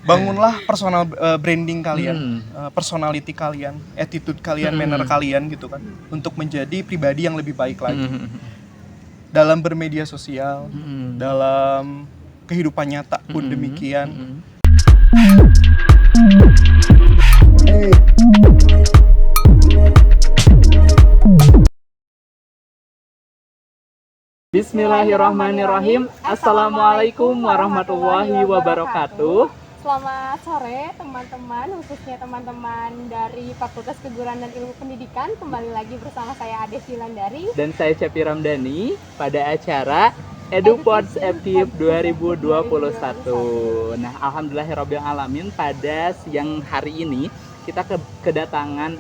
bangunlah personal branding kalian, personality kalian, attitude kalian, manner kalian gitu kan, untuk menjadi pribadi yang lebih baik lagi dalam bermedia sosial, dalam kehidupan nyata pun demikian. Bismillahirrahmanirrahim. Assalamualaikum warahmatullahi wabarakatuh. Selamat sore teman-teman, khususnya teman-teman dari Fakultas Keguruan dan Ilmu Pendidikan. Kembali lagi bersama saya Ades Yulandari Dan saya Cepi Ramdhani pada acara EduPods FKIP 2021. Nah, alhamdulillahirabbil alamin, pada siang hari ini kita kedatangan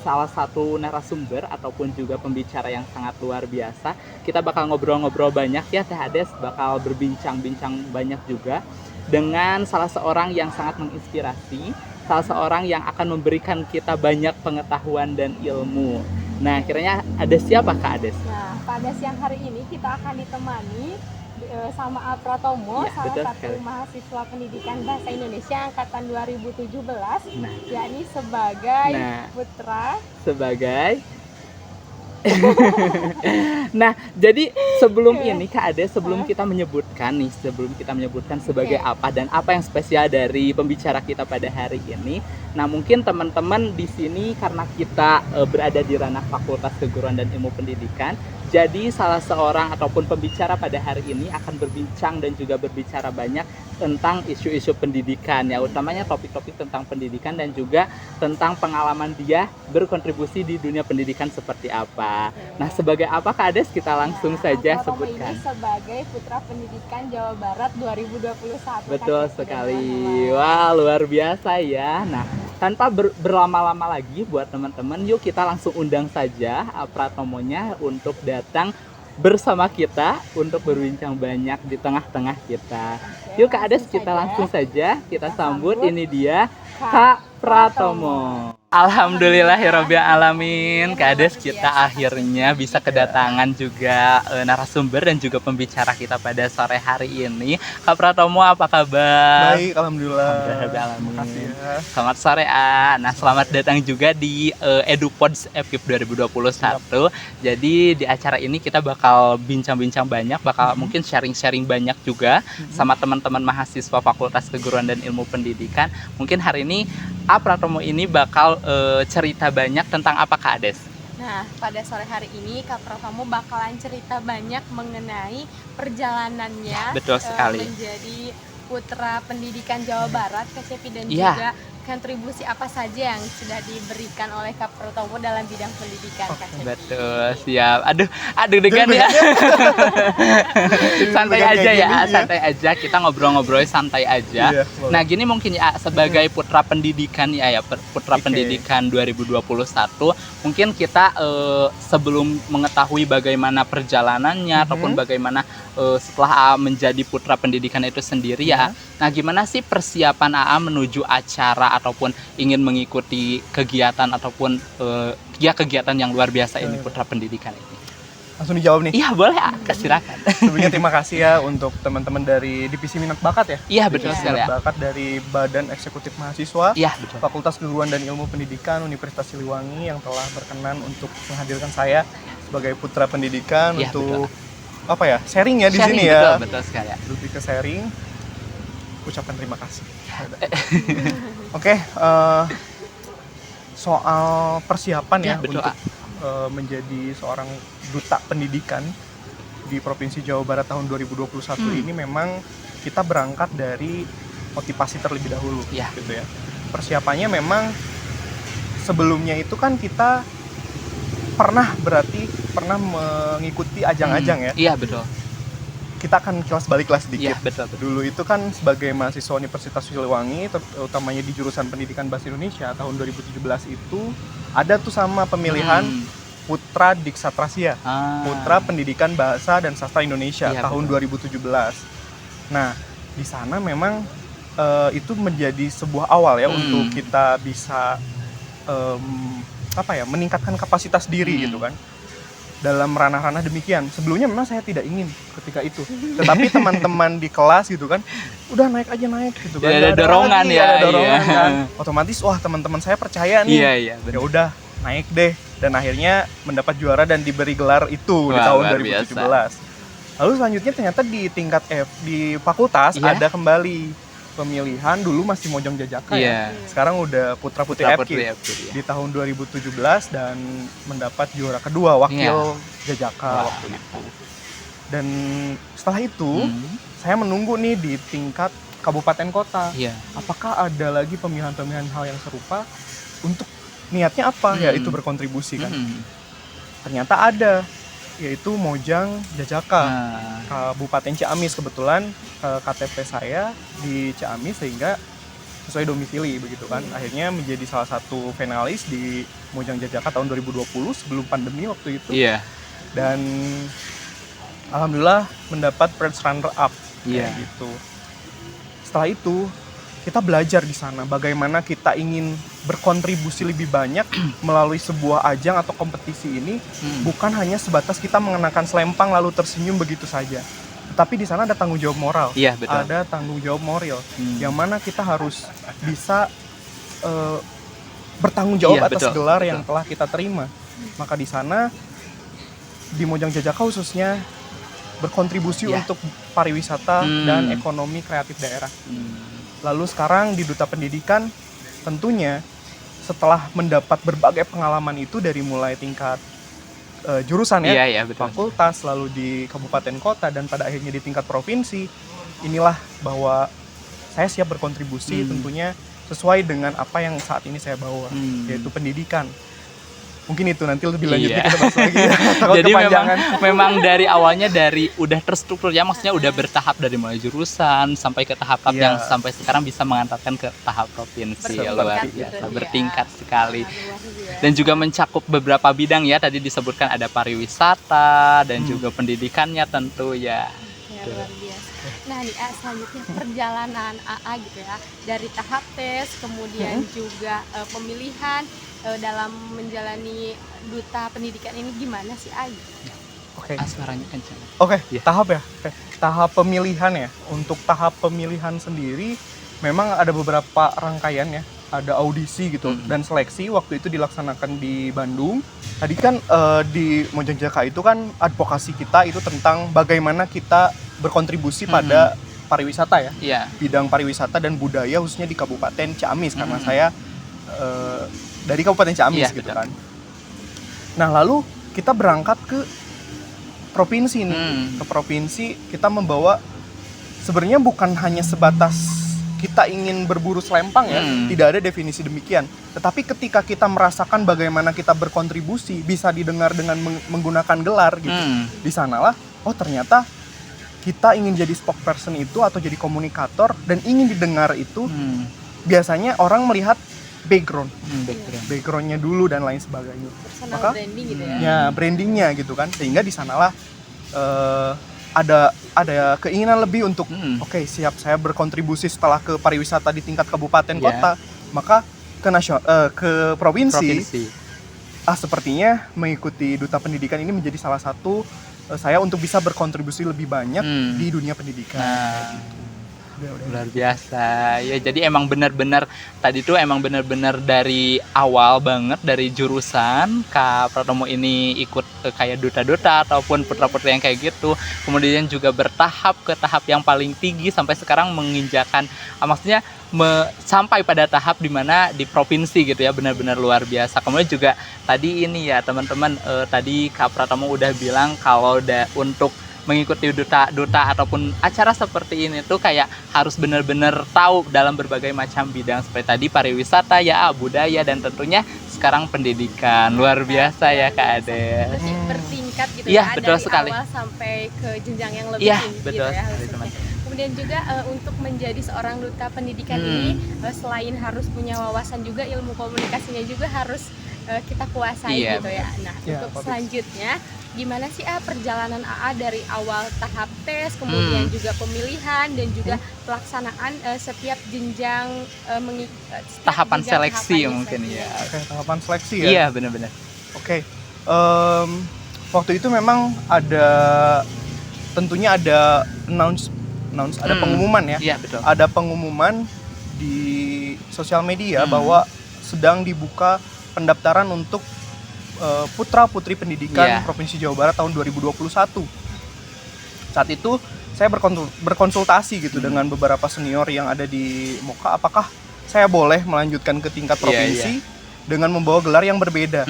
salah satu narasumber ataupun juga pembicara yang sangat luar biasa. Kita bakal ngobrol-ngobrol banyak ya, Teh Ades, bakal berbincang-bincang banyak juga dengan salah seorang yang sangat menginspirasi, salah seorang yang akan memberikan kita banyak pengetahuan dan ilmu. Nah, kiranya ada siapa Kak Ades? Nah, pada siang hari ini kita akan ditemani sama A. Pratomo, salah satu mahasiswa pendidikan bahasa Indonesia angkatan 2017, yakni sebagai putra. Nah, jadi sebelum ini Kak Ades, sebelum kita menyebutkan sebagai apa dan apa yang spesial dari pembicara kita pada hari ini. Nah, mungkin teman-teman di sini karena kita berada di ranah Fakultas Keguruan dan Ilmu Pendidikan, jadi salah seorang ataupun pembicara pada hari ini akan berbincang dan juga berbicara banyak tentang isu-isu pendidikan ya, utamanya topik-topik tentang pendidikan dan juga tentang pengalaman dia berkontribusi di dunia pendidikan seperti apa. Nah, sebagai apa Kak Ades, kita langsung saja sebutkan. Ini sebagai Putra Pendidikan Jawa Barat 2021. Betul sekali. Wah, luar biasa ya. Nah, tanpa berlama-lama lagi buat teman-teman, yuk kita langsung undang saja Pratomonya untuk datang bersama kita untuk berbincang banyak di tengah-tengah kita. Yuk Kak Ades, kita langsung saja kita sambut. Ini dia Kak Pratomo. Alhamdulillahirabbil alamin, Kak Ades, kita akhirnya bisa kedatangan juga narasumber dan juga pembicara kita pada sore hari ini. Kak Pratomo, apa kabar? Baik, alhamdulillah. Makasih ya. Selamat sore, A. Nah, selamat datang juga di EduPods FKIP 2021. Jadi di acara ini kita bakal bincang-bincang banyak, bakal mungkin sharing-sharing banyak juga sama teman-teman mahasiswa Fakultas Keguruan dan Ilmu Pendidikan. Mungkin hari ini A. Pratomo ini bakal cerita banyak tentang apa Kak Ades? Nah, pada sore hari ini Kak Pratomo bakalan cerita banyak mengenai perjalanannya menjadi Putra Pendidikan Jawa Barat, Kak Cepi, dan juga kontribusi apa saja yang sudah diberikan oleh Kak Pratomo dalam bidang pendidikan, Kak Cepi. Betul, siap. Aduh degan ya. Santai aja ya, santai aja. Kita ngobrol-ngobrol santai aja. Nah, gini mungkin ya, sebagai putra pendidikan ya, Putra Pendidikan 2021, mungkin kita sebelum mengetahui bagaimana perjalanannya ataupun bagaimana setelah AA menjadi putra pendidikan itu sendiri ya. Nah, gimana sih persiapan AA menuju acara ataupun ingin mengikuti kegiatan ataupun kegiatan yang luar biasa ini, Putra Pendidikan ini? Langsung dijawab nih? Iya, boleh, silakan. Sebelumnya terima kasih ya untuk teman-teman dari Divisi Minat Bakat ya. Iya, betul sekali ya. Minat Bakat dari Badan Eksekutif Mahasiswa, betul. Fakultas Keguruan dan Ilmu Pendidikan Universitas Siliwangi yang telah berkenan untuk menghadirkan saya sebagai Putra Pendidikan untuk sharing ya di sini ya. Betul sekali ya. Lebih ke sharing. Ucapkan terima kasih. Oke, soal persiapan ya betul, untuk menjadi seorang duta pendidikan di Provinsi Jawa Barat tahun 2021 ini memang kita berangkat dari motivasi terlebih dahulu, gitu ya. Persiapannya memang sebelumnya itu kan kita pernah mengikuti ajang-ajang ya. Iya, betul. Kita akan kelas baliklah sedikit. Iya, betul. Dulu itu kan sebagai mahasiswa Universitas Siliwangi, utamanya di jurusan Pendidikan Bahasa Indonesia tahun 2017 itu ada tuh sama pemilihan Putra Diksatrasia, Putra Pendidikan Bahasa dan Sastra Indonesia tahun 2017. Nah, di sana memang itu menjadi sebuah awal ya untuk kita bisa meningkatkan kapasitas diri gitu kan. dalam ranah-ranah demikian. Sebelumnya memang saya tidak ingin ketika itu, tetapi teman-teman di kelas gitu kan, udah naik gitu kan. Ada dorongan lagi, ya. ada dorongan Iya. kan. Otomatis wah teman-teman saya percaya nih. Iya, Ya benar. udah naik deh, dan akhirnya mendapat juara dan diberi gelar itu di Wah, tahun luar 2017. Lalu selanjutnya ternyata di tingkat F di fakultas Iya. ada kembali pemilihan, dulu masih Mojang Jajaka ya. Iya. Sekarang udah Putra Putri Putri FK FK, iya. di tahun 2017 dan mendapat juara kedua wakil Jajaka Wah. waktu itu. Dan setelah itu saya menunggu nih di tingkat kabupaten kota. Iya. Apakah ada lagi pemilihan-pemilihan hal yang serupa untuk niatnya apa? Yaitu berkontribusi kan. Ternyata ada, yaitu Mojang Jajaka. Nah, Kabupaten Ciamis, kebetulan KTP saya di Ciamis sehingga sesuai domisili begitu kan. Akhirnya menjadi salah satu finalis di Mojang Jajaka tahun 2020 sebelum pandemi waktu itu. iya. Dan alhamdulillah mendapat first runner up Iya. kayak gitu. Setelah itu kita belajar di sana bagaimana kita ingin berkontribusi lebih banyak melalui sebuah ajang atau kompetisi ini, bukan hanya sebatas kita mengenakan selempang lalu tersenyum begitu saja. Tetapi di sana ada tanggung jawab moral. Iya, betul. Ada tanggung jawab moral yang mana kita harus bisa bertanggung jawab Iya, atas betul, gelar betul. yang telah kita terima. Maka di sana di Mojang Jajaka khususnya berkontribusi Iya. untuk pariwisata dan ekonomi kreatif daerah. Lalu sekarang di Duta Pendidikan tentunya setelah mendapat berbagai pengalaman itu dari mulai tingkat jurusan ya, Iya, betul. fakultas, lalu di kabupaten kota dan pada akhirnya di tingkat provinsi, inilah bahwa saya siap berkontribusi tentunya sesuai dengan apa yang saat ini saya bawa, yaitu pendidikan. Mungkin itu nanti lebih lanjutnya Iya. kita bahas lagi ya. Takut Jadi kepanjangan. memang dari awalnya dari udah terstruktur ya, maksudnya udah bertahap dari mulai jurusan sampai ke tahap-tahap Iya. yang sampai sekarang bisa mengantarkan ke tahap provinsi. Bertingkat Luar gitu biasa, dia. bertingkat sekali. Luar biasa. Dan juga mencakup beberapa bidang ya, tadi disebutkan ada pariwisata dan juga pendidikannya tentu ya. Ya, luar biasa. Nah nih selanjutnya perjalanan AA gitu ya, dari tahap tes kemudian juga pemilihan dalam menjalani Duta Pendidikan ini gimana sih A? Oke. Suaranya kencang. Oke, Iya. tahap ya. Oke. Tahap pemilihan ya. Untuk tahap pemilihan sendiri memang ada beberapa rangkaian ya. Ada audisi gitu dan seleksi waktu itu dilaksanakan di Bandung. Tadi kan di Mojang Jajaka itu kan advokasi kita itu tentang bagaimana kita berkontribusi pada pariwisata ya. Iya. Bidang pariwisata dan budaya khususnya di Kabupaten Ciamis karena saya dari Kabupaten Ciamis Iya, gitu betul. kan. Nah, lalu kita berangkat ke provinsi nih. Ke provinsi kita membawa sebenarnya bukan hanya sebatas kita ingin berburu selempang ya, tidak ada definisi demikian. Tetapi ketika kita merasakan bagaimana kita berkontribusi bisa didengar dengan menggunakan gelar gitu. Di sanalah oh ternyata kita ingin jadi spokesperson itu atau jadi komunikator dan ingin didengar itu biasanya orang melihat backgroundnya dulu dan lain sebagainya. Personal Maka, branding gitu ya. Ya brandingnya gitu kan, sehingga di sanalah ada keinginan lebih untuk oke, siap saya berkontribusi setelah ke pariwisata di tingkat kabupaten kota, maka ke provinsi. Sepertinya mengikuti Duta Pendidikan ini menjadi salah satu saya untuk bisa berkontribusi lebih banyak di dunia pendidikan. Luar biasa ya, jadi emang benar-benar tadi tuh emang benar-benar dari awal banget dari jurusan Kak Pratomo ini ikut kayak duta-duta ataupun putra-putri yang kayak gitu, kemudian juga bertahap ke tahap yang paling tinggi sampai sekarang menginjakan maksudnya sampai pada tahap dimana di provinsi gitu ya, benar-benar luar biasa. Kemudian juga tadi ini ya teman-teman, tadi Kak Pratomo udah bilang kalau untuk mengikuti duta ataupun acara seperti ini tuh kayak harus benar-benar tahu dalam berbagai macam bidang seperti tadi pariwisata ya, budaya dan tentunya sekarang pendidikan. Luar biasa ya Kak Ade. Berarti bertingkat gitu Iya, ya, betul dari sekali. awal sampai ke jenjang yang lebih Iya, tinggi betul gitu ya. sekali, khususnya. teman-teman. Kemudian juga untuk menjadi seorang duta pendidikan ini selain harus punya wawasan juga, ilmu komunikasinya juga harus kita kuasai Iya, gitu ya. Nah, untuk selanjutnya gimana sih perjalanan AA dari awal tahap tes, kemudian juga pemilihan dan juga pelaksanaan setiap jenjang tahapan seleksi tahapannya mungkin ya. Oke, tahapan seleksi ya. Iya, benar-benar. Oke. waktu itu memang ada, tentunya ada ada pengumuman ya. Iya, betul. Ada pengumuman di sosial media bahwa sedang dibuka pendaftaran untuk putra putri pendidikan Provinsi Jawa Barat tahun 2021. Saat itu saya berkonsultasi gitu dengan beberapa senior yang ada di MOKA, apakah saya boleh melanjutkan ke tingkat provinsi dengan membawa gelar yang berbeda.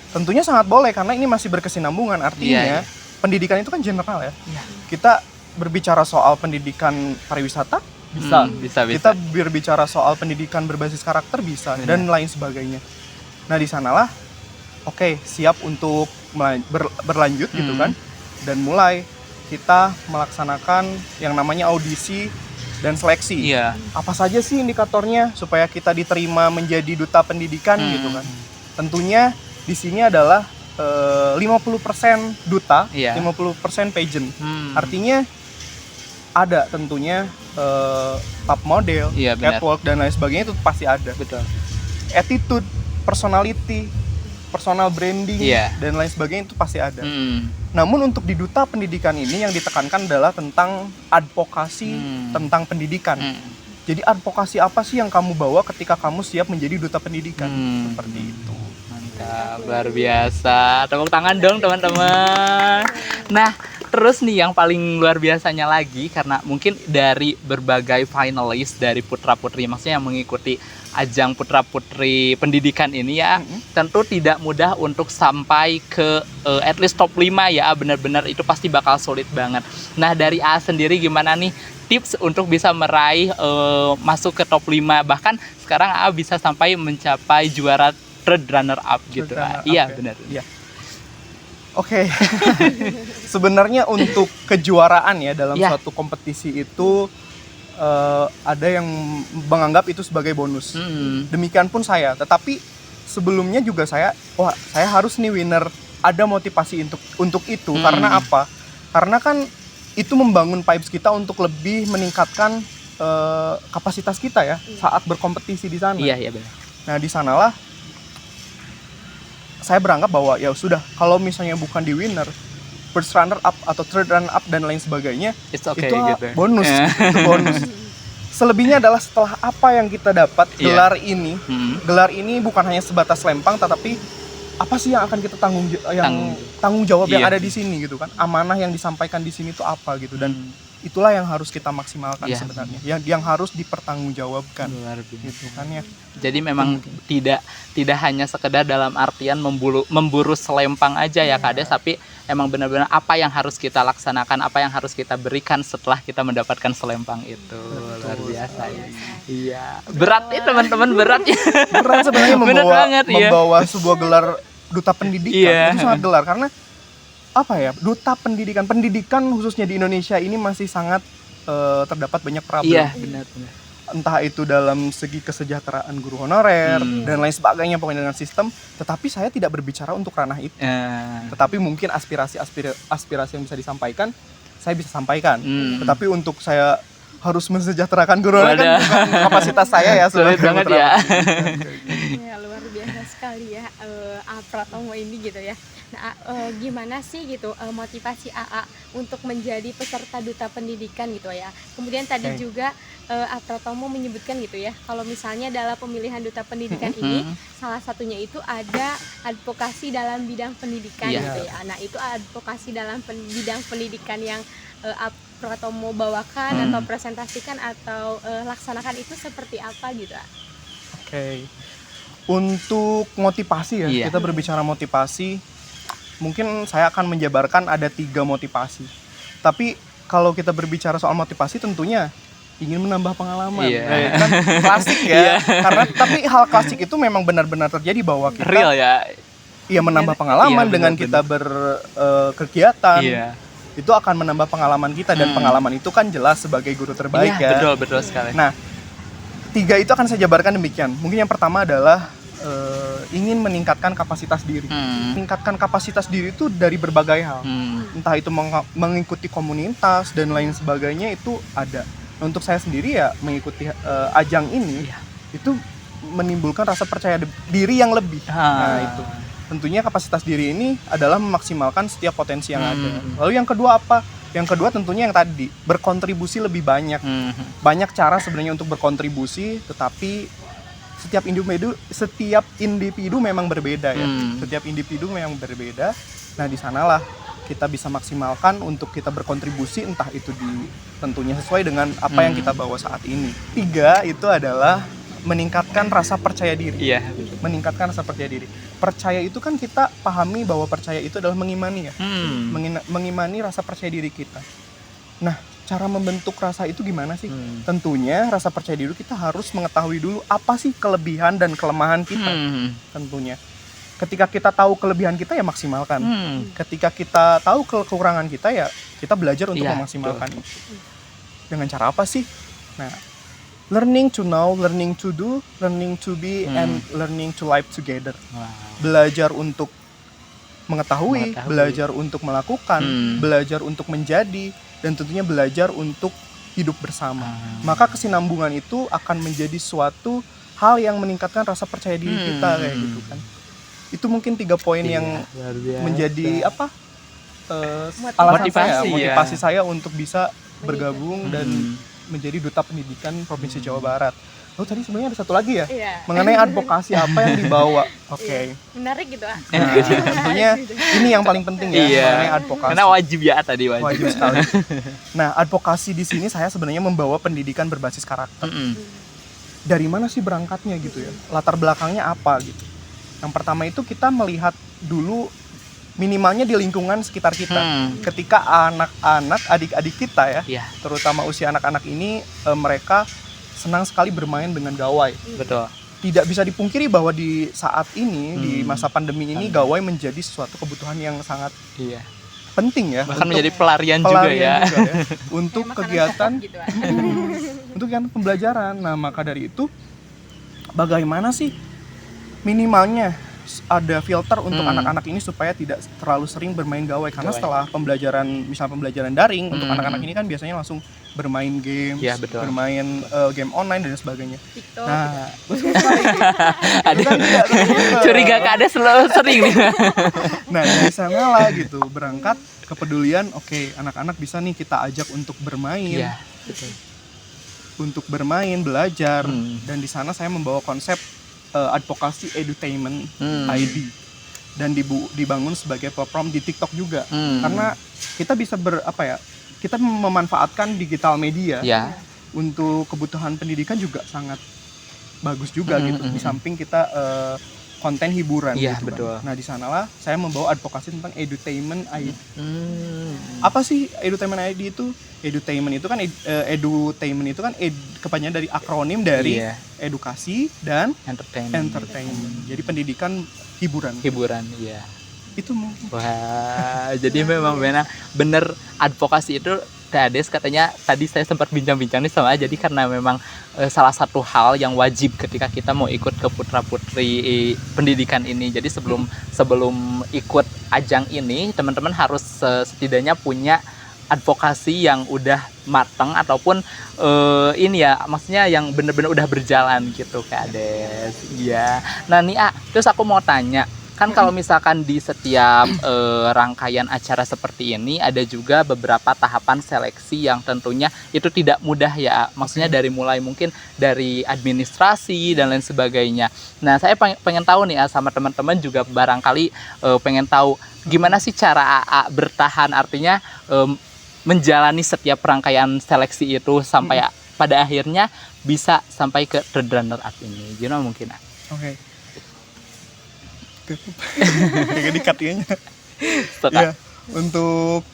Tentunya sangat boleh karena ini masih berkesinambungan, artinya pendidikan itu kan general ya. Kita berbicara soal pendidikan pariwisata bisa. Kita berbicara soal pendidikan berbasis karakter bisa. Dan lain sebagainya. Nah di sanalah siap untuk berlanjut gitu kan, dan mulai kita melaksanakan yang namanya audisi dan seleksi. Apa saja sih indikatornya supaya kita diterima menjadi duta pendidikan gitu kan? Tentunya di sini adalah 50% duta, 50% pageant. Artinya ada tentunya top model, catwalk dan lain sebagainya, itu pasti ada. Betul. Attitude, personality, personal branding dan lain sebagainya itu pasti ada. Namun untuk di duta pendidikan ini yang ditekankan adalah tentang advokasi tentang pendidikan. Jadi advokasi apa sih yang kamu bawa ketika kamu siap menjadi duta pendidikan? Seperti itu. Mantap, luar biasa. Tepuk tangan dong teman-teman. Nah, terus nih yang paling luar biasanya lagi, karena mungkin dari berbagai finalis dari putra-putri, maksudnya yang mengikuti ajang putra-putri pendidikan ini ya, tentu tidak mudah untuk sampai ke at least top 5 ya, benar-benar itu pasti bakal sulit banget. Nah dari A sendiri gimana nih tips untuk bisa meraih masuk ke top 5, bahkan sekarang A bisa sampai mencapai juara third runner up gitu. Iya benar. Iya. Oke. Sebenarnya untuk kejuaraan ya dalam suatu kompetisi itu ada yang menganggap itu sebagai bonus. Demikian pun saya. Tetapi sebelumnya juga saya harus nih winner. Ada motivasi untuk itu. Karena apa? Karena kan itu membangun vibes kita untuk lebih meningkatkan kapasitas kita ya saat berkompetisi di sana. Iya benar. Nah di sanalah saya beranggap bahwa ya sudah, kalau misalnya bukan di winner, first runner up atau third runner up dan lain sebagainya, itu gitu. Bonus. Itu bonus. Selebihnya adalah setelah apa yang kita dapat gelar ini. Gelar ini bukan hanya sebatas lempang, tetapi apa sih yang akan kita tanggung jawab yang ada di sini gitu kan. Amanah yang disampaikan di sini itu apa gitu, dan itulah yang harus kita maksimalkan sebenarnya. Yang harus dipertanggungjawabkan. Luar biasa. Gitu kan ya. Jadi memang tidak hanya sekedar dalam artian memburu selempang aja ya Kades, tapi emang benar-benar apa yang harus kita laksanakan, apa yang harus kita berikan setelah kita mendapatkan selempang itu. Luar biasa ya. Iya. Berat ya teman-teman, berat ya. Berat sebenarnya membawa sebuah gelar duta pendidikan. Itu sangat gelar karena apa ya? Duta pendidikan khususnya di Indonesia ini masih sangat terdapat banyak problem. Iya, benar. Entah itu dalam segi kesejahteraan guru honorer dan lain sebagainya, pokoknya dengan sistem. Tetapi saya tidak berbicara untuk ranah itu. Tetapi mungkin aspirasi yang bisa disampaikan, saya bisa sampaikan. Tetapi untuk saya harus mensejahterakan guru honorer kan bukan kapasitas saya ya. Sulit banget ya. Ya luar biasa sekali ya Pratomo ini gitu ya. Nah, gimana sih gitu motivasi AA untuk menjadi peserta duta pendidikan gitu ya. Kemudian tadi juga Pratomo menyebutkan gitu ya, kalau misalnya dalam pemilihan duta pendidikan ini salah satunya itu ada advokasi dalam bidang pendidikan gitu ya. Nah, itu advokasi dalam bidang pendidikan yang Pratomo bawakan atau presentasikan atau laksanakan itu seperti apa gitu? Oke. Untuk motivasi ya, kita berbicara motivasi, mungkin saya akan menjabarkan ada 3 motivasi. Tapi kalau kita berbicara soal motivasi tentunya ingin menambah pengalaman. Kan klasik ya. Karena tapi hal klasik itu memang benar-benar terjadi bahwa kita real ya. Iya, menambah pengalaman dengan kita berkegiatan. Itu akan menambah pengalaman kita, dan pengalaman itu kan jelas sebagai guru terbaik ya. Betul sekali. Nah, 3 itu akan saya jabarkan demikian. Mungkin yang pertama adalah ingin meningkatkan kapasitas diri. Meningkatkan kapasitas diri itu dari berbagai hal. Entah itu mengikuti komunitas dan lain sebagainya, itu ada. Untuk saya sendiri ya mengikuti ajang ini itu menimbulkan rasa percaya diri yang lebih. Nah itu. tentunya kapasitas diri ini adalah memaksimalkan setiap potensi yang ada. Lalu yang kedua apa? Yang kedua tentunya yang tadi, berkontribusi lebih banyak. Banyak cara sebenarnya untuk berkontribusi, tetapi setiap individu memang berbeda ya. Setiap individu memang berbeda. Nah, di sanalah kita bisa maksimalkan untuk kita berkontribusi, entah itu tentunya sesuai dengan apa yang kita bawa saat ini. 3 itu adalah meningkatkan rasa percaya diri. Iya. Meningkatkan rasa percaya diri. Percaya itu kan kita pahami bahwa percaya itu adalah mengimani ya. Mengimani rasa percaya diri kita. Nah, cara membentuk rasa itu gimana sih? Tentunya rasa percaya diri kita harus mengetahui dulu apa sih kelebihan dan kelemahan kita. Tentunya. Ketika kita tahu kelebihan kita ya maksimalkan. Ketika kita tahu kekurangan kita ya kita belajar untuk memaksimalkan itu. Dengan cara apa sih? Nah, learning to know, learning to do, learning to be, and learning to live together. Belajar untuk mengetahui, belajar untuk melakukan, belajar untuk menjadi, dan tentunya belajar untuk hidup bersama. Maka kesinambungan itu akan menjadi suatu hal yang meningkatkan rasa percaya diri kita kayak gitu kan. Itu mungkin 3 poin yang menjadi alasan motivasi saya untuk bisa bergabung dan menjadi duta pendidikan Provinsi Jawa Barat. Oh, tadi sebenarnya ada satu lagi ya? Mengenai advokasi apa yang dibawa. Oke. Menarik gitu ah. Nah, tentunya ini yang paling penting ya, mengenai advokasi. Karena wajib ya tadi wajib sekali. Nah, advokasi di sini saya sebenarnya membawa pendidikan berbasis karakter. Dari mana sih berangkatnya gitu ya? Latar belakangnya apa gitu? Yang pertama itu kita melihat dulu minimalnya di lingkungan sekitar kita. Ketika anak-anak, adik-adik kita ya, terutama usia anak-anak ini, mereka senang sekali bermain dengan gawai. Betul. Tidak bisa dipungkiri bahwa di saat ini, di masa pandemi ini, gawai menjadi suatu kebutuhan yang sangat penting ya. Bahkan menjadi pelarian juga ya. Untuk kegiatan, gitu, untuk kegiatan pembelajaran. Nah, maka dari itu, bagaimana sih minimalnya ada filter untuk anak-anak ini supaya tidak terlalu sering bermain gawai, karena setelah pembelajaran daring untuk anak-anak ini kan biasanya langsung bermain games, bermain game online dan sebagainya. TikTok. Nah, ada curiga ada sering nih. Nah, di sana lah gitu berangkat kepedulian. Oke, anak-anak bisa nih kita ajak untuk bermain, untuk bermain, belajar, dan di sana saya membawa konsep advokasi edutainment ID dan dibangun sebagai platform di TikTok juga, karena kita bisa kita memanfaatkan digital media untuk kebutuhan pendidikan juga sangat bagus juga gitu. Di samping kita konten hiburan gitu kan. Nah, di sanalah saya membawa advokasi tentang edutainment ID. Apa sih edutainment ID itu? Edutainment itu kan kepanjangan dari akronim dari edukasi dan entertainment. Jadi pendidikan hiburan. Itu wah, jadi memang benar advokasi itu Kades katanya tadi saya sempat bincang-bincang nih sama, jadi karena memang salah satu hal yang wajib ketika kita mau ikut ke putra-putri pendidikan ini. Jadi sebelum ikut ajang ini, teman-teman harus setidaknya punya advokasi yang udah matang ataupun ini ya, maksudnya yang benar-benar udah berjalan gitu Kades. Iya. Nah nih terus aku mau tanya, kan kalau misalkan di setiap rangkaian acara seperti ini ada juga beberapa tahapan seleksi yang tentunya itu tidak mudah ya. Maksudnya dari mulai mungkin dari administrasi dan lain sebagainya. Nah, saya pengen tahu nih sama teman-teman juga barangkali pengen tahu gimana sih cara AA bertahan, artinya menjalani setiap rangkaian seleksi itu sampai pada akhirnya bisa sampai ke Red Runner Up ini. Gimana mungkin? Oke. Kayak dikatnya. Ya, untuk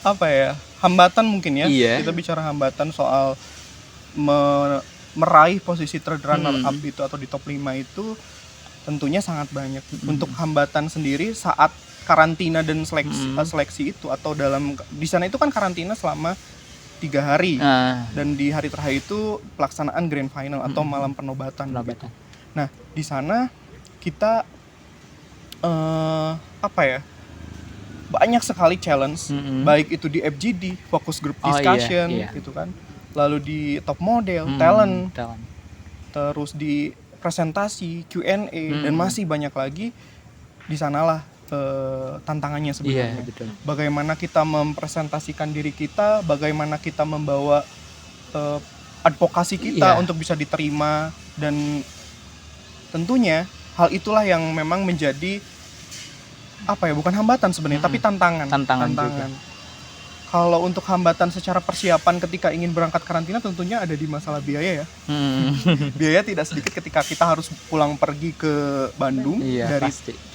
apa ya, hambatan mungkin ya. Kita bicara hambatan soal meraih posisi third runner up itu atau di top 5 itu tentunya sangat banyak. Untuk hambatan sendiri saat karantina dan seleksi itu, atau di sana itu kan karantina selama 3 hari dan di hari terakhir itu pelaksanaan grand final atau malam penobatan. Gitu. Nah, di sana kita banyak sekali challenge, baik itu di FGD, focus group discussion, gitu kan, lalu di top model, talent, terus di presentasi, Q&A, dan masih banyak lagi. di sanalah tantangannya sebenarnya. Iya, betul. Bagaimana kita mempresentasikan diri kita, bagaimana kita membawa advokasi kita untuk bisa diterima, dan tentunya hal itulah yang memang menjadi bukan hambatan sebenarnya, tapi tantangan. Juga. Kalau untuk hambatan secara persiapan ketika ingin berangkat karantina tentunya ada di masalah biaya ya. Biaya tidak sedikit ketika kita harus pulang pergi ke Bandung dari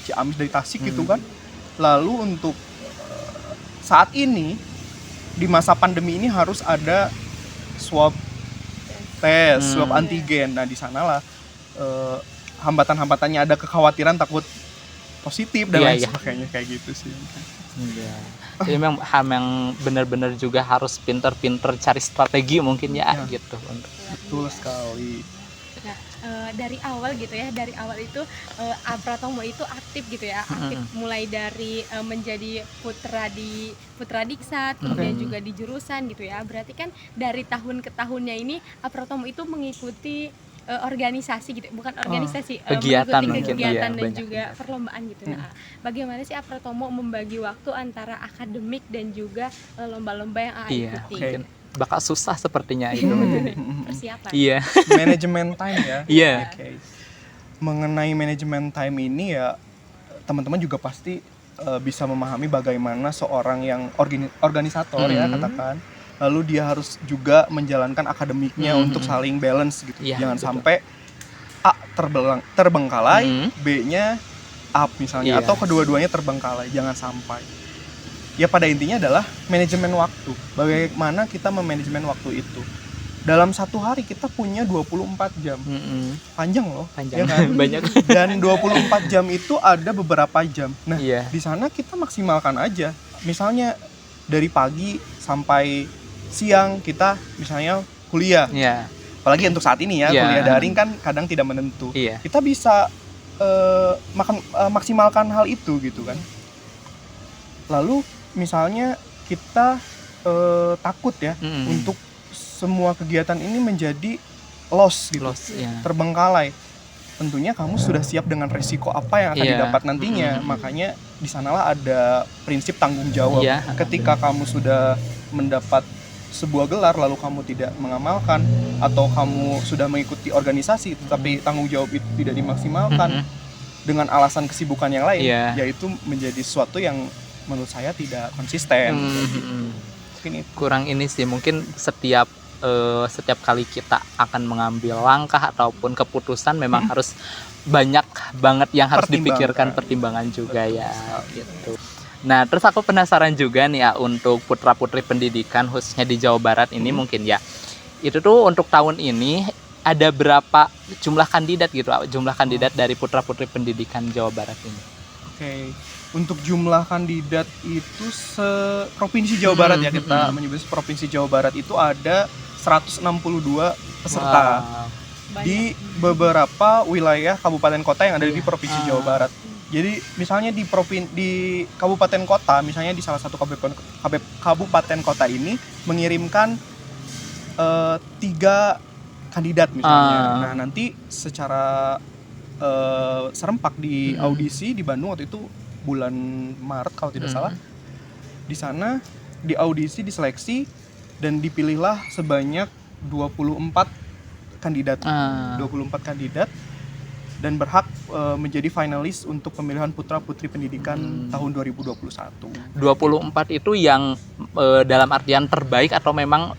Ciamis, dari Tasik gitu kan. Lalu untuk saat ini di masa pandemi ini harus ada swab tes, swab antigen. Nah di sanalah hambatan-hambatannya, ada kekhawatiran takut positif dan lain sebagainya kayak gitu sih. Iya. Jadi memang yang benar-benar juga harus pinter-pinter cari strategi mungkin gitu. Betul sekali. Nah, dari awal gitu ya, dari awal itu Pratomo itu aktif gitu ya, aktif mulai dari menjadi putra Diksat, kemudian juga di jurusan gitu ya. Berarti kan dari tahun ke tahunnya ini Pratomo itu mengikuti organisasi gitu, bukan organisasi, kegiatan mengikuti kegiatan dan banyak juga perlombaan gitu. Nah, bagaimana sih Pratomo membagi waktu antara akademik dan juga lomba-lomba yang ikuti? Mungkin bakal susah sepertinya itu menjadi persiapan. Manajemen time ya. Mengenai manajemen time ini ya, teman-teman juga pasti bisa memahami bagaimana seorang yang organisator ya katakan, lalu dia harus juga menjalankan akademiknya untuk saling balance gitu. Jangan sampai A terbengkalai, B-nya up misalnya, atau kedua-duanya terbengkalai, jangan sampai. Ya pada intinya adalah manajemen waktu. Bagaimana kita memanajemen waktu itu. Dalam satu hari kita punya 24 jam. Panjang loh. Ya kan? Banyak. Dan 24 jam itu ada beberapa jam. Nah, di sana kita maksimalkan aja. Misalnya dari pagi sampai siang kita misalnya kuliah. Apalagi untuk saat ini ya, kuliah daring kan kadang tidak menentu. Kita bisa maksimalkan hal itu gitu kan. Lalu misalnya kita takut ya untuk semua kegiatan ini menjadi loss gitu, terbengkalai. Tentunya kamu sudah siap dengan risiko apa yang akan didapat nantinya. Makanya di sanalah ada prinsip tanggung jawab. Ketika kamu sudah mendapat sebuah gelar lalu kamu tidak mengamalkan, atau kamu sudah mengikuti organisasi tetapi tanggung jawab itu tidak dimaksimalkan dengan alasan kesibukan yang lain, yaitu menjadi sesuatu yang menurut saya tidak konsisten. Kurang ini sih, mungkin setiap kali kita akan mengambil langkah ataupun keputusan memang harus banyak banget yang harus dipikirkan, pertimbangan juga gitu. Nah, terus aku penasaran juga nih ya, untuk putra-putri pendidikan khususnya di Jawa Barat ini mungkin ya, itu tuh untuk tahun ini ada berapa jumlah kandidat gitu, jumlah kandidat dari putra-putri pendidikan Jawa Barat ini? Untuk jumlah kandidat itu provinsi Jawa Barat ya, kita menyebut provinsi Jawa Barat itu ada 162 peserta di beberapa wilayah kabupaten kota yang ada di provinsi Jawa Barat. Jadi misalnya di kabupaten kota, misalnya di salah satu kabupaten kota ini mengirimkan 3 kandidat misalnya. Nah nanti secara serempak di audisi di Bandung waktu itu bulan Maret kalau tidak salah. Di sana di audisi, diseleksi dan dipilihlah sebanyak 24 kandidat. 24 kandidat dan berhak menjadi finalis untuk pemilihan putra-putri pendidikan tahun 2021. 24 itu yang dalam artian terbaik atau memang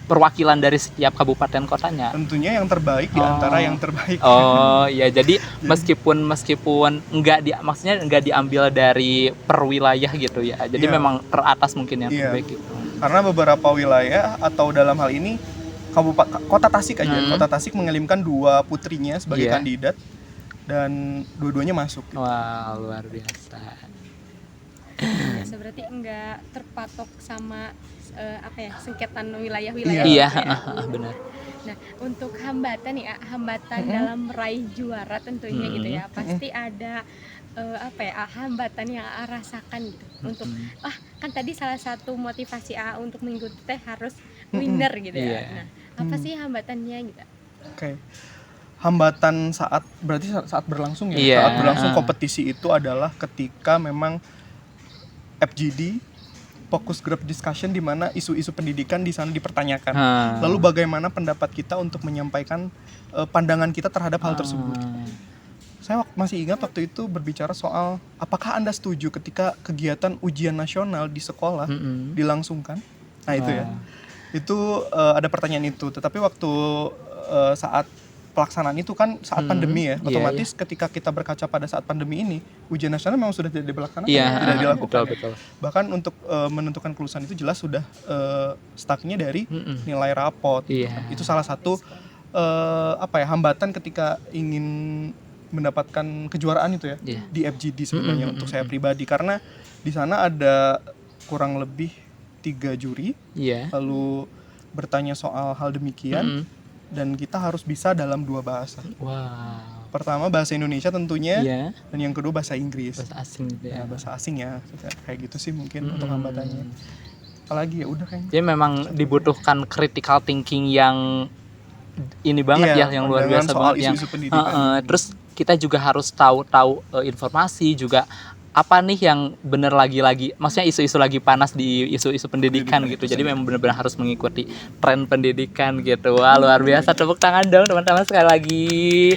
perwakilan dari setiap kabupaten kotanya? Tentunya yang terbaik di antara yang terbaik. Jadi meskipun maksudnya nggak diambil dari per wilayah gitu ya. Jadi memang teratas mungkin yang terbaik gitu. Karena beberapa wilayah atau dalam hal ini Kota Tasik aja, Kota Tasik mengirimkan 2 putrinya sebagai kandidat dan dua-duanya masuk gitu. Wah, luar biasa. Berarti enggak terpatok sama sengketan wilayah-wilayah. Iya, benar. Nah, untuk hambatan dalam meraih juara tentunya gitu ya. Pasti ada hambatan yang rasakan gitu. Untuk kan tadi salah satu motivasi untuk mengikuti harus winner gitu ya. Nah, apa sih hambatannya gitu? hambatan berarti saat berlangsung ya. Iya. Saat berlangsung kompetisi itu adalah ketika memang FGD focus group discussion di mana isu-isu pendidikan di sana dipertanyakan. Lalu bagaimana pendapat kita untuk menyampaikan pandangan kita terhadap hal tersebut. Saya masih ingat waktu itu berbicara soal apakah Anda setuju ketika kegiatan ujian nasional di sekolah dilangsungkan. Nah itu ya. Itu ada pertanyaan itu. Tetapi waktu saat pelaksanaan itu kan saat pandemi ya, otomatis ketika kita berkaca pada saat pandemi ini, ujian nasional memang sudah tidak dilaksanakan, tidak dilakukan. Betul. Bahkan untuk menentukan kelulusan itu jelas sudah stucknya dari nilai rapot. Itu salah satu hambatan ketika ingin mendapatkan kejuaraan itu ya di FGD sebenarnya untuk saya pribadi, karena di sana ada kurang lebih 3 juri, lalu bertanya soal hal demikian. Dan kita harus bisa dalam 2 bahasa. Pertama bahasa Indonesia tentunya, dan yang kedua bahasa Inggris. Bahasa asing gitu ya. Bahasa asing ya, kayak gitu sih mungkin untuk hambatannya. Apalagi ya udah kayaknya. Jadi memang dibutuhkan critical thinking yang ini banget ya, yang luar biasa soal banget. Isu-isu pendidikan. Terus kita juga harus tahu informasi juga. Apa nih yang bener lagi maksudnya isu-isu lagi panas di isu-isu pendidikan gitu. Jadi memang benar-benar harus mengikuti tren pendidikan gitu. Wah, luar biasa, tepuk tangan dong teman-teman sekali lagi.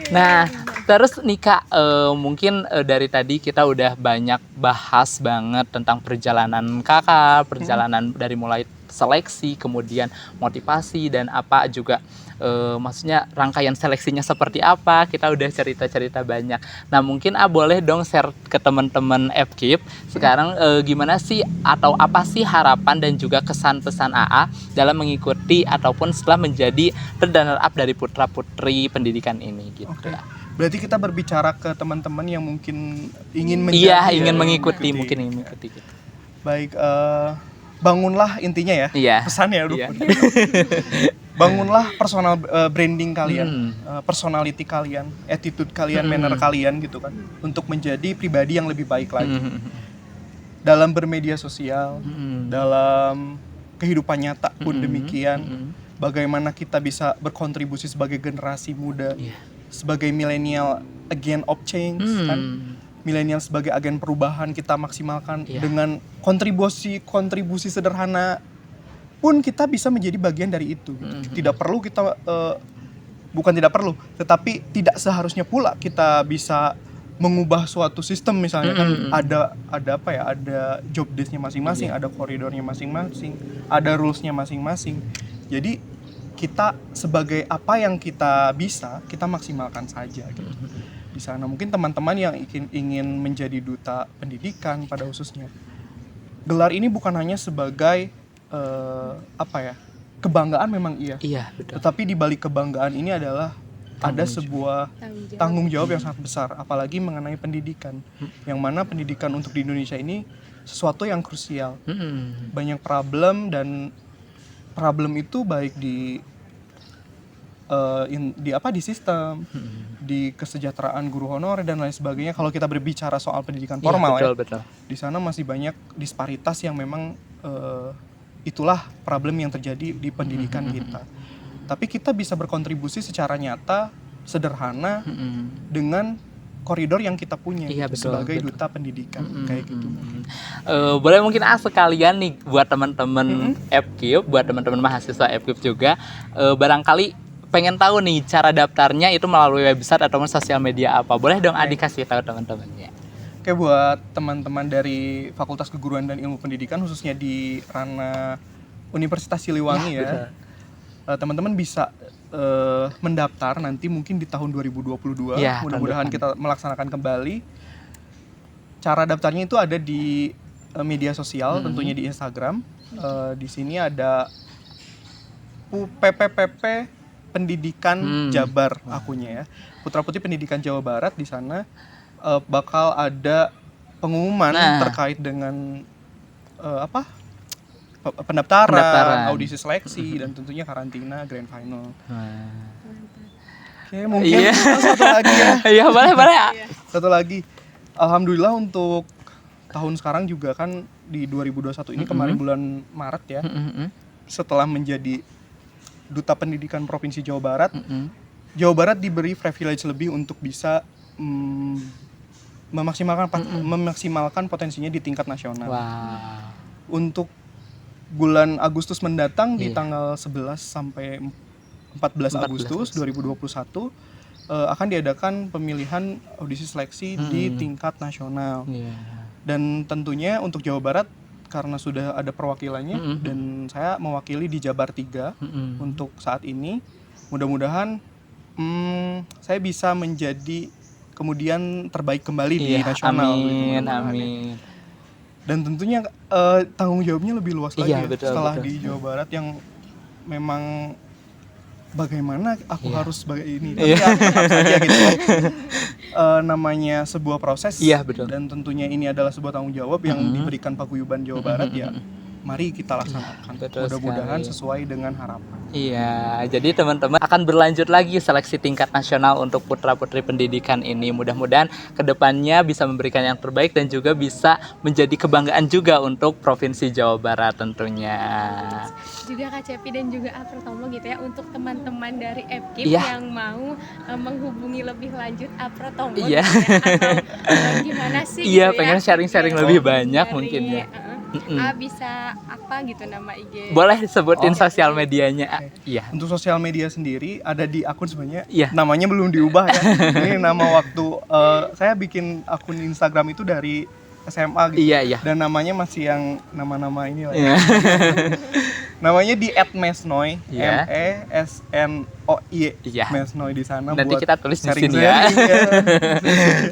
Nah, terus nih Kak, mungkin dari tadi kita udah banyak bahas banget tentang perjalanan Kakak, perjalanan dari mulai seleksi, kemudian motivasi dan apa juga maksudnya rangkaian seleksinya seperti apa, kita udah cerita-cerita banyak. Nah mungkin boleh dong share ke teman-teman FKIP sekarang gimana sih atau apa sih harapan dan juga kesan pesan AA dalam mengikuti ataupun setelah menjadi runner up dari putra-putri pendidikan ini gitu. Berarti kita berbicara ke teman-teman yang mungkin ingin menjadi ingin mengikuti gitu. Baik, bangunlah intinya ya. Pesannya bangunlah personal branding kalian, personality kalian, attitude kalian, manner kalian gitu kan, untuk menjadi pribadi yang lebih baik lagi dalam bermedia sosial, dalam kehidupan nyata pun demikian. Bagaimana kita bisa berkontribusi sebagai generasi muda, sebagai milenial agent of change kan, milenial sebagai agen perubahan kita maksimalkan dengan kontribusi sederhana pun kita bisa menjadi bagian dari itu. Tidak perlu kita tetapi tidak seharusnya pula kita bisa mengubah suatu sistem misalnya kan ada job desk-nya masing-masing, ada koridornya masing-masing, ada rules-nya masing-masing. Jadi kita sebagai apa yang kita bisa, kita maksimalkan saja gitu. Di sana mungkin teman-teman yang ingin menjadi duta pendidikan pada khususnya, gelar ini bukan hanya sebagai kebanggaan memang betul. Tetapi di balik kebanggaan ini adalah ada sebuah tanggung jawab yang sangat besar, apalagi mengenai pendidikan, yang mana pendidikan untuk di Indonesia ini sesuatu yang krusial. Banyak problem, dan problem itu baik di sistem, di kesejahteraan guru honorer dan lain sebagainya. Kalau kita berbicara soal pendidikan formal betul. Di sana masih banyak disparitas yang memang itulah problem yang terjadi di pendidikan kita. Tapi kita bisa berkontribusi secara nyata, sederhana dengan koridor yang kita punya sebagai duta pendidikan kayak gitu. Boleh mungkin sekalian nih buat teman-teman FKIP, buat teman-teman mahasiswa FKIP juga, barangkali pengen tahu nih cara daftarnya itu melalui website atau sosial media apa. Boleh dong Adi kasih tahu teman-temannya. Oke, buat teman-teman dari Fakultas Keguruan dan Ilmu Pendidikan khususnya di ranah Universitas Siliwangi teman-teman bisa mendaftar nanti mungkin di tahun 2022. Mudah-mudahan kita melaksanakan kembali. Cara daftarnya itu ada di media sosial, tentunya di Instagram. Di sini ada PPPP Pendidikan Jabar akunnya ya. Putra Putri Pendidikan Jawa Barat. Di sana bakal ada pengumuman terkait dengan pendaftaran, audisi seleksi, dan tentunya karantina grand final. Oke, mungkin satu lagi ya. Iya, boleh. Satu lagi. Alhamdulillah untuk tahun sekarang juga kan di 2021 ini kemarin bulan Maret ya. Setelah menjadi Duta Pendidikan Provinsi Jawa Barat, Jawa Barat diberi privilege lebih untuk bisa memaksimalkan potensinya di tingkat nasional. Wah. Untuk bulan Agustus mendatang di tanggal 11 sampai 14 Agustus 2021 akan diadakan pemilihan audisi seleksi di tingkat nasional. Dan tentunya untuk Jawa Barat karena sudah ada perwakilannya dan saya mewakili di Jabar 3 untuk saat ini. Mudah-mudahan saya bisa menjadi kemudian terbaik kembali di nasional. Amin. Dan tentunya tanggung jawabnya lebih luas lagi setelah di Jawa Barat yang memang bagaimana aku harus sebagai ini. Tapi tetap saja gitu. Namanya sebuah proses dan tentunya ini adalah sebuah tanggung jawab yang diberikan Paguyuban Jawa Barat ya. Mari kita laksanakan. Mudah-mudahan sesuai dengan harapan. Iya, jadi teman-teman akan berlanjut lagi seleksi tingkat nasional untuk putra-putri pendidikan ini. Mudah-mudahan kedepannya bisa memberikan yang terbaik dan juga bisa menjadi kebanggaan juga untuk Provinsi Jawa Barat tentunya. Juga Kak Cepi dan juga Apratomo gitu ya, untuk teman-teman dari FKIP yang mau menghubungi lebih lanjut Apratomo gitu ya, atau gimana sih gitu ya, pengen sharing-sharing lebih banyak dari, mungkin ya. Bisa apa gitu nama IG? Boleh disebutin sosial medianya. Iya. Untuk sosial media sendiri ada di akun sebenarnya. Namanya belum diubah ya. Ini nama waktu saya bikin akun Instagram itu dari SMA gitu. Dan namanya masih yang nama-nama ini lah. Namanya di @mesnoy, MESNOY. Mesnoy di sana. Nanti kita tulis di sini ya.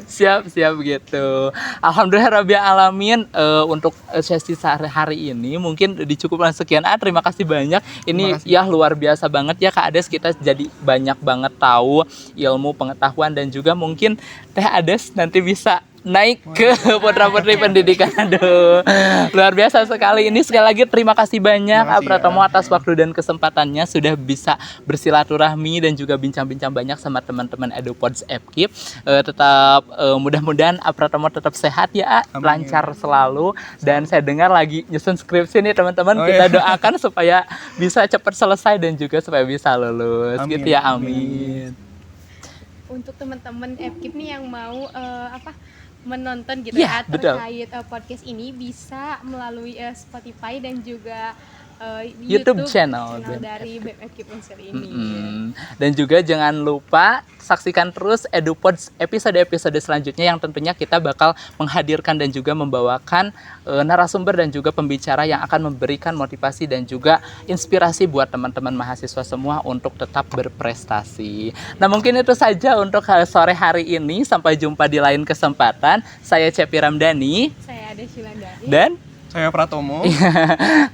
Siap gitu. Alhamdulillah Rabbil Alamin, untuk sesi hari ini mungkin dicukupkan sekian. Terima kasih banyak. Ini luar biasa banget ya Kak Ades, kita jadi banyak banget tahu ilmu pengetahuan dan juga mungkin Teh Ades nanti bisa naik ke putra-putri pendidikan. Aduh, luar biasa sekali. Ini sekali lagi terima kasih banyak Apratomo atas waktu dan kesempatannya sudah bisa bersilaturahmi dan juga bincang-bincang banyak sama teman-teman EduPods FKIP. Tetap mudah-mudahan Apratomo tetap sehat ya, lancar selalu. Dan saya dengar lagi nyusun skripsi nih teman-teman. Kita doakan supaya bisa cepat selesai dan juga supaya bisa lulus. Gitu ya, amin. Untuk teman-teman FKIP nih yang mau menonton gitu terkait podcast ini bisa melalui Spotify dan juga YouTube channel dari BEM FKIP Unsur ini. Dan juga jangan lupa saksikan terus EduPods episode-episode selanjutnya yang tentunya kita bakal menghadirkan dan juga membawakan narasumber dan juga pembicara yang akan memberikan motivasi dan juga inspirasi buat teman-teman mahasiswa semua untuk tetap berprestasi. Nah, mungkin itu saja untuk sore hari ini. Sampai jumpa di lain kesempatan. Saya Cepi Ramdhani. Saya Ades Yulandari. Dan saya Pratomo.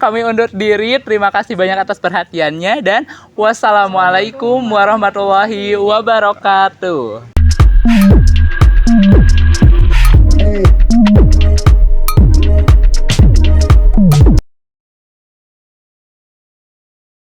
Kami undur diri. Terima kasih banyak atas perhatiannya dan wassalamualaikum warahmatullahi wabarakatuh.